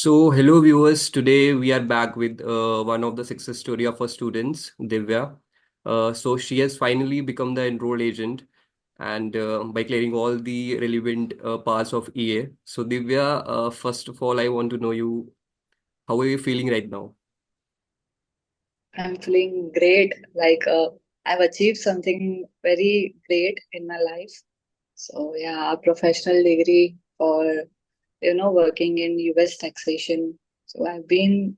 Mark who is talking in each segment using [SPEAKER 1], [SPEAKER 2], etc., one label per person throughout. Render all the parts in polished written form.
[SPEAKER 1] Hello viewers. Today we are back with one of the success story of our students, Divya. She has finally become the enrolled agent, and by clearing all the relevant parts of EA. So, Divya, first of all, I want to know you. How are you feeling right now?
[SPEAKER 2] I'm feeling great. I've achieved something very great in my life. So yeah, a professional degree for working in US taxation. So I've been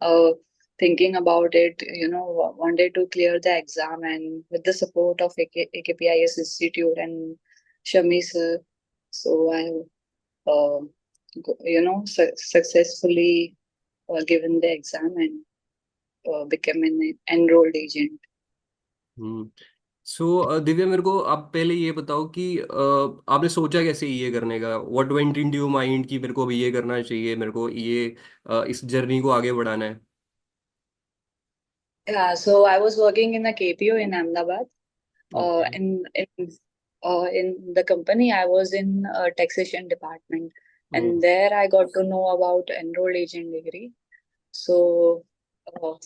[SPEAKER 2] thinking about it. Wanted to clear the exam, and with the support of AKPIS Institute and Shami sir, so I uh, successfully given the exam and become an enrolled agent.
[SPEAKER 1] हम्म दिव्या, मेरे को आप पहले ये बताओ कि आपने सोचा कैसे ये करने का? What went into your mind कि मेरे को अभी ये करना चाहिए, मेरे को ये इस जर्नी को आगे बढ़ाना है?
[SPEAKER 2] Yeah, so I was working in a KPO in Ahmedabad.
[SPEAKER 1] Okay.
[SPEAKER 2] In the company, I was in a taxation department, and
[SPEAKER 1] hmm.
[SPEAKER 2] there I got to know about enrolled agent degree. So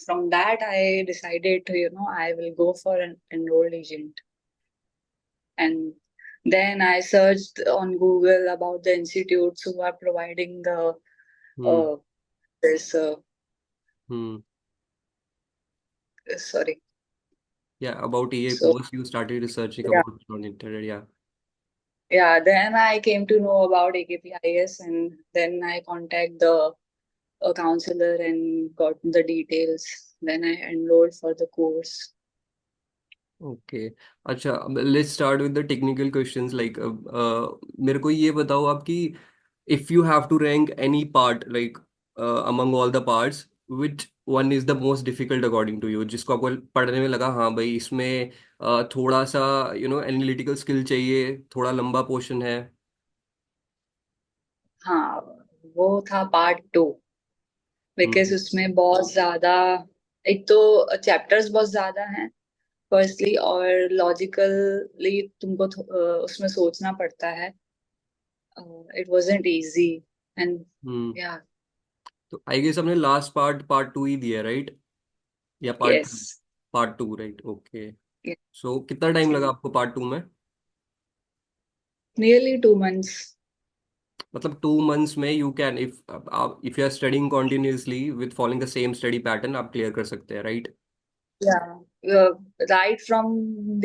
[SPEAKER 2] from that, I decided to, I will go for an enrolled agent, and then I searched on Google about the institutes who are providing the
[SPEAKER 1] hmm.
[SPEAKER 2] uh, this
[SPEAKER 1] hmm.
[SPEAKER 2] sorry.
[SPEAKER 1] Yeah, about EA
[SPEAKER 2] So
[SPEAKER 1] course, you started researching
[SPEAKER 2] yeah.
[SPEAKER 1] about it on internet. Yeah.
[SPEAKER 2] Yeah, then I came to know about AKPIS, and then I contact the counselor and got the details. Then I enrolled for the course.
[SPEAKER 1] Okay. अच्छा, let's start with the technical questions like मेरे को ये बताओ आपकी, if you have to rank any part like among all the parts, which one is the most difficult according to you, जिसको आपको पढ़ने में लगा हाँ भाई इसमें थोड़ा सा एनालिटिकल स्किल चाहिए, थोड़ा लंबा पोर्शन है?
[SPEAKER 2] हाँ, वो था पार्ट 2, बिकॉज
[SPEAKER 1] हम्म।
[SPEAKER 2] उसमें बहुत ज्यादा, एक तो चैप्टर्स बहुत ज्यादा हैं फर्स्टली, और लॉजिकली तुमको उसमें सोचना पड़ता है. It wasn't easy and
[SPEAKER 1] hmm.
[SPEAKER 2] Yeah.
[SPEAKER 1] तो आई गेस हमने लास्ट पार्ट 2 ही दिया, राइट? या part
[SPEAKER 2] yes.
[SPEAKER 1] 3? Part 2, right, okay. So कितना टाइम लगा आपको पार्ट 2 में?
[SPEAKER 2] Nearly 2 months.
[SPEAKER 1] मतलब 2 मंथ्स में you can, if you are studying continuously with following the same study pattern, आप क्लियर कर सकते हैं, right?
[SPEAKER 2] Yeah, right from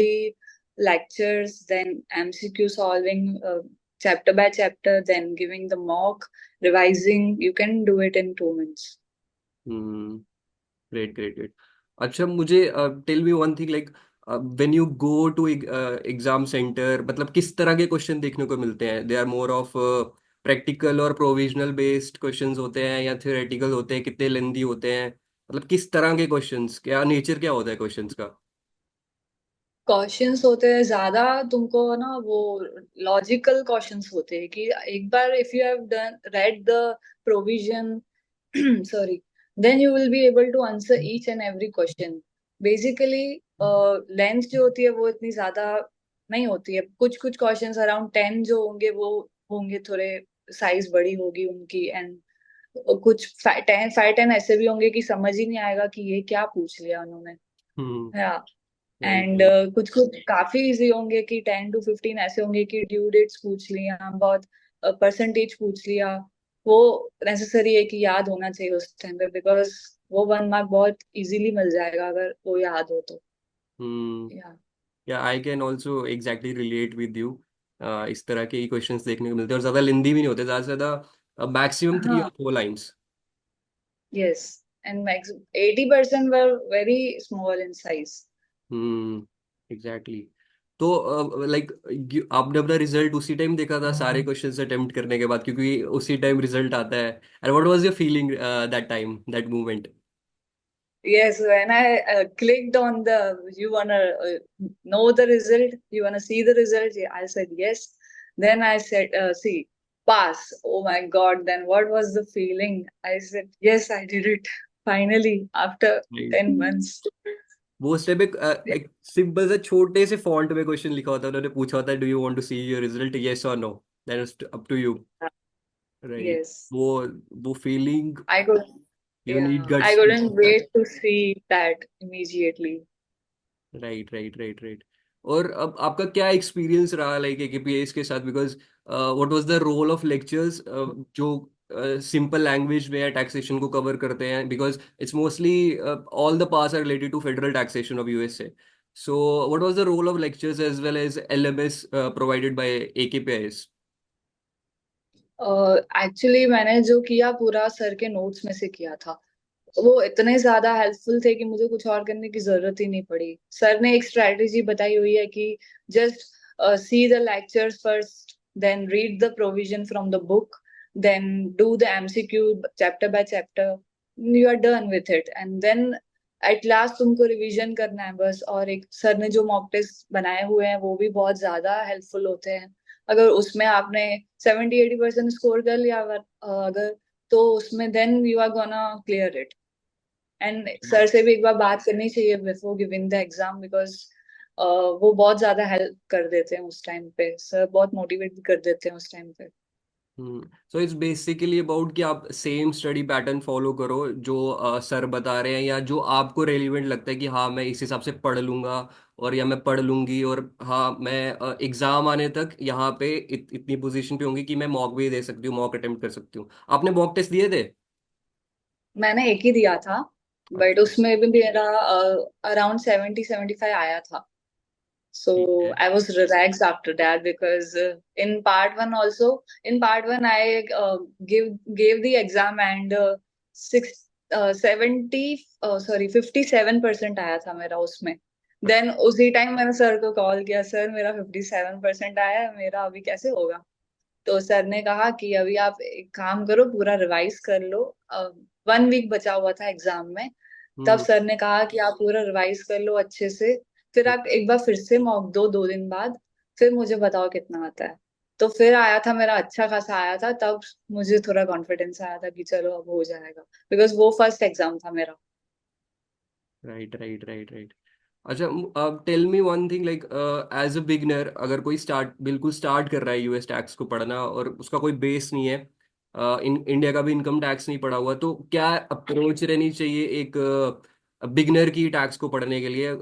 [SPEAKER 2] the lectures, then MCQ solving chapter by chapter, then giving the mock, revising. You can do it in 2 months.
[SPEAKER 1] Hmm. Great, great, great. अच्छा, मुझे tell me one thing like, when you go to exam centre, मतलब किस तरह के question देखने को मिलते हैं? They are more of practical और प्रोविजनल बेस्ड क्वेश्चंस होते हैं, या थ्योरेटिकल होते हैं? कितने लेंदी होते हैं? मतलब किस तरह के क्वेश्चंस, क्या नेचर क्या होता है क्वेश्चंस का?
[SPEAKER 2] क्वेश्चंस होते हैं ज्यादा, तुमको ना वो लॉजिकल क्वेश्चंस होते हैं कि एक बार if you have done read the provision sorry, then you will be able to answer each and every question. Basically length जो होती है वो इतनी ज्यादा नहीं होती है. कुछ कुछ क्वेश्चंस अराउंड 10 जो होंगे वो होंगे थोड़े, साइज बड़ी होगी उनकी, एंड कुछ 5-10 ऐसे भी होंगे कि समझ ही नहीं आएगा कि ये क्या पूछ लिया उन्होंने.
[SPEAKER 1] हम्म। Right,
[SPEAKER 2] and
[SPEAKER 1] right.
[SPEAKER 2] कुछ कुछ काफी इजी होंगे कि 10 to 15 ऐसे होंगे कि ड्यू डेट्स पूछ लिया, बहुत परसेंटेज पूछ लिया. वो नेसेसरी है कि याद होना चाहिए उस टाइम पे, बिकॉज वो 1 मार्क बहुत इजीली मिल जाएगा अगर वो याद हो तो.
[SPEAKER 1] हम्म।
[SPEAKER 2] या.
[SPEAKER 1] या I can also exactly relate with you. इस तरह के ही क्वेश्चंस देखने को मिलते हैं, और ज़्यादा लेंदी भी नहीं होते, ज़्यादा से ज़्यादा मैक्सिमम थ्री
[SPEAKER 2] हाँ.
[SPEAKER 1] और four lines.
[SPEAKER 2] Yes. And max 80% were very small in size.
[SPEAKER 1] Hmm. Exactly. तो लाइक आपने अपना रिजल्ट उसी टाइम देखा था सारे क्वेश्चंस अटेम्प्ट करने के बाद, क्योंकि उसी टाइम रिजल्ट आता है? And what was your feeling that time, that moment?
[SPEAKER 2] Yes, when I clicked on you wanna know the result, you wanna see the result, yeah, I said yes. Then I said, see, pass. Oh my God. Then what was the feeling? I said, yes, I did it. Finally, after 10 months.
[SPEAKER 1] वो उस time पे
[SPEAKER 2] Yeah.
[SPEAKER 1] एक simple से छोटे से font में question लिखा होता है, उन्होंने पूछा होता है do you want to see your result, yes और no, then it's up to you. Right.
[SPEAKER 2] Yes.
[SPEAKER 1] वो feeling,
[SPEAKER 2] I could,
[SPEAKER 1] you need
[SPEAKER 2] yeah, I
[SPEAKER 1] guts to
[SPEAKER 2] couldn't
[SPEAKER 1] do that.
[SPEAKER 2] wait to see that immediately.
[SPEAKER 1] Right right right right. और अब आपका क्या experience रहा like AKPIS के साथ, because what was the role of lectures जो simple language में taxation को कवर करते हैं, because it's mostly all the parts are related to federal taxation of USA. So what was the role of lectures as well as LMS provided by AKPIS?
[SPEAKER 2] Actually मैंने जो किया पूरा sir के notes में से किया था। वो इतने ज्यादा हेल्पफुल थे कि मुझे कुछ और करने की जरूरत ही नहीं पड़ी। सर ने एक स्ट्रेटेजी बताई हुई है कि just see the lectures first, then read the provision from the book, then do the MCQ chapter by chapter, you are done with it, and then at last तुमको रिवीजन करना है बस। और एक सर ने जो मॉक टेस्ट बनाए हुए हैं वो भी बहुत ज्यादा हेल्पफुल होते हैं। अगर उसमें आपने 70-80% स्कोर कर लिया अगर, तो उसमें then you are gonna clear it. And sir से भी एक बार बात करनी चाहिए before giving the exam, because वो बहुत ज्यादा हेल्प कर देते हैं उस टाइम पे। सर बहुत मोटिवेट भी कर देते हैं उस टाइम पे।
[SPEAKER 1] सो इट्स बेसिकली अबाउट कि आप सेम स्टडी पैटर्न फॉलो करो जो सर बता रहे हैं, या जो आपको रेलिवेंट लगता है कि हाँ मैं इस हिसाब से पढ़ लूंगा, और या मैं पढ़ लूंगी, और हाँ मैं एग्जाम आने तक यहाँ पे इतनी पोजीशन पे होंगी कि मैं मॉक भी दे सकती हूँ, मॉक अटेम्प्ट कर सकती हूँ। आपने मॉक टेस्ट दिए थे?
[SPEAKER 2] मैंने एक ही दिया था, बट
[SPEAKER 1] अच्छा।
[SPEAKER 2] उसमें भी मेरा अराउंड 70-75 आया था। So
[SPEAKER 1] ठीक है।
[SPEAKER 2] I was relaxed after that because in part one also, in part one I gave the exam and 57% आया था मेरा उसमें। देन उसी टाइम मैंने सर को कॉल किया, सर मेरा 57% आया है, मेरा अभी कैसे होगा? तो सर ने कहा कि अभी आप एक काम करो, पूरा रिवाइज कर लो। 1 वीक बचा हुआ था एग्जाम में। तब
[SPEAKER 1] हम्म।
[SPEAKER 2] सर ने कहा कि आप पूरा रिवाइज कर लो अच्छे से, फिर आप एक बार फिर से मॉक दो 2 दिन बाद, फिर मुझे बताओ कितना आता है। तो फिर आया था मेरा, अच्छा खासा आया था। तब मुझे थोड़ा कॉन्फिडेंस आया था कि चलो अब हो जाएगा, बिकॉज वो फर्स्ट एग्जाम था मेरा।
[SPEAKER 1] Right right right right. अच्छा, अब tell me one thing, like as a beginner, अगर कोई बिल्कुल स्टार्ट कर रहा है यूएस टैक्स को पढ़ना, और उसका कोई बेस नहीं है, इन इंडिया का भी इनकम टैक्स नहीं पढ़ा हुआ, तो क्या अप्रोच रहनी चाहिए एक बिगनर की टैक्स को पढ़ने के लिए?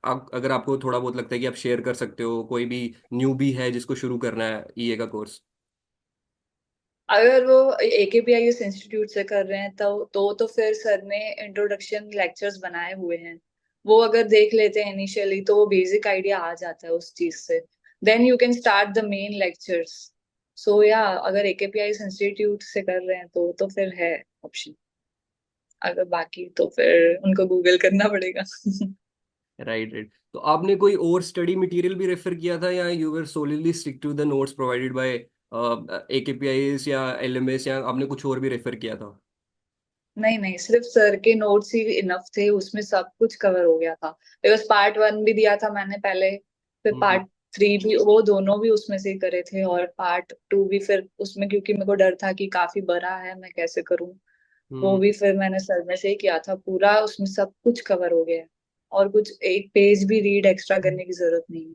[SPEAKER 1] अगर आपको थोड़ा बहुत लगता है कि आप शेयर कर सकते हो, कोई भी न्यूबी है जिसको शुरू करना है ईए का कोर्स।
[SPEAKER 2] अगर वो AKPIS इंस्टीट्यूट से कर रहे हैं तो फिर सर ने इंट्रोडक्शन लेक्चर्स बनाए हुए हैं। वो अगर देख लेते हैं इनिशियली तो वो बेसिक आइडिया आ जाता है उस चीज से। Then you can start the main lectures. So या अगर AKPIS इंस्टीट्यूट से कर रहे हैं तो फिर है ऑप्शन। अगर बाकी तो फिर उनको गूगल करना पड़ेगा।
[SPEAKER 1] Right right. तो आपने कोई और स्टडी मटेरियल भी रेफर किया था, या you were solidly stick to the notes provided by AKPIS या एलएमएस, या आपने कुछ और भी रेफर किया था?
[SPEAKER 2] नहीं नहीं, सिर्फ सर के नोट्स ही इनफ थे, उसमें सब कुछ कवर हो गया था। बिकॉज पार्ट वन भी दिया था मैंने पहले, फिर
[SPEAKER 1] हम्म।
[SPEAKER 2] पार्ट थ्री भी, वो दोनों भी उसमें से ही करे थे, और पार्ट टू भी फिर उसमें, क्योंकि मेरे को डर था कि काफी बड़ा है मैं कैसे करूं। वो
[SPEAKER 1] हम्म।
[SPEAKER 2] भी फिर मैंने सर में से ही किया था पूरा, उसमें सब कुछ कवर हो गया है। और कुछ एक पेज भी रीड एक्स्ट्रा करने की जरूरत नहीं है।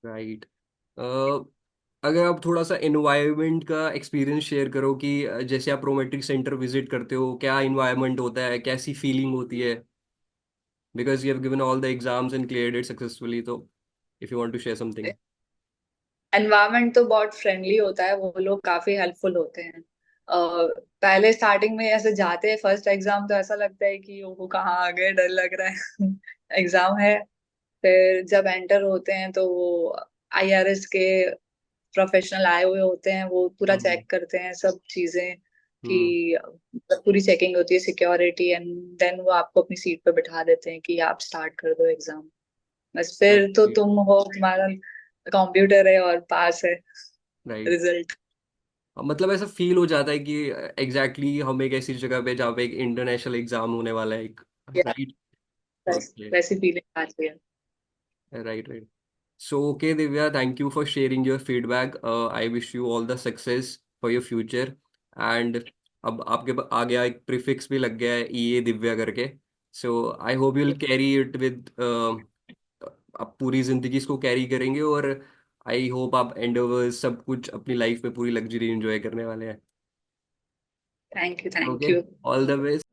[SPEAKER 1] राइट। अगर आप थोड़ा सा एनवायरनमेंट का एक्सपीरियंस शेयर करो कि जैसे आप प्रोमेट्रिक सेंटर विजिट करते हो, क्या इन्वायरमेंट होता है, कैसी फीलिंग होती है, because you have given all the exams and cleared it successfully, तो if you want to share something.
[SPEAKER 2] Environment तो बहुत फ्रेंडली होता है, वो लोग काफी हेल्पफुल होते हैं। पहले स्टार्टिंग में ऐसे जाते हैं फर्स्ट एग्जाम तो ऐसा लगता है कि वो कहाँ आ गए, डर लग रहा है। एग्जाम है। फिर जब एंटर होते हैं तो वो IRS के प्रोफेशनल आए हुए होते हैं, वो पूरा
[SPEAKER 1] हम्म।
[SPEAKER 2] चेक करते हैं सब चीजें
[SPEAKER 1] हम्म।
[SPEAKER 2] कि मतलब पूरी चेकिंग होती है, सिक्योरिटी, एंड देन वो आपको अपनी सीट पे बिठा देते हैं कि आप स्टार्ट कर दो एग्जाम। बस फिर तो
[SPEAKER 1] राइट
[SPEAKER 2] तुम हो, तुम्हारा कंप्यूटर है और पास है
[SPEAKER 1] राइट।
[SPEAKER 2] रिजल्ट।
[SPEAKER 1] मतलब ऐसा फील हो जाता है कि एग्जैक्टली हम एक ऐसी जगह पे जहाँ पे एक इंटरनेशनल एग्जाम होने वाला है एक।
[SPEAKER 2] या
[SPEAKER 1] राइट। ओके।
[SPEAKER 2] वैसी फीलिंग आती है।
[SPEAKER 1] Right right. So, okay, Divya, thank you for sharing your feedback. I wish you all the success for your future. And अब आपके आ गया एक प्रीफिक्स भी लग गया है ईए दिव्या करके। So I hope you will carry it with, आप पूरी जिंदगी इसको कैरी करेंगे, और आई होप आप एंडोवर्स सब कुछ अपनी लाइफ में पूरी लग्जरी एंजॉय करने वाले हैं।
[SPEAKER 2] Thank you, thank
[SPEAKER 1] okay,
[SPEAKER 2] you.
[SPEAKER 1] All the best.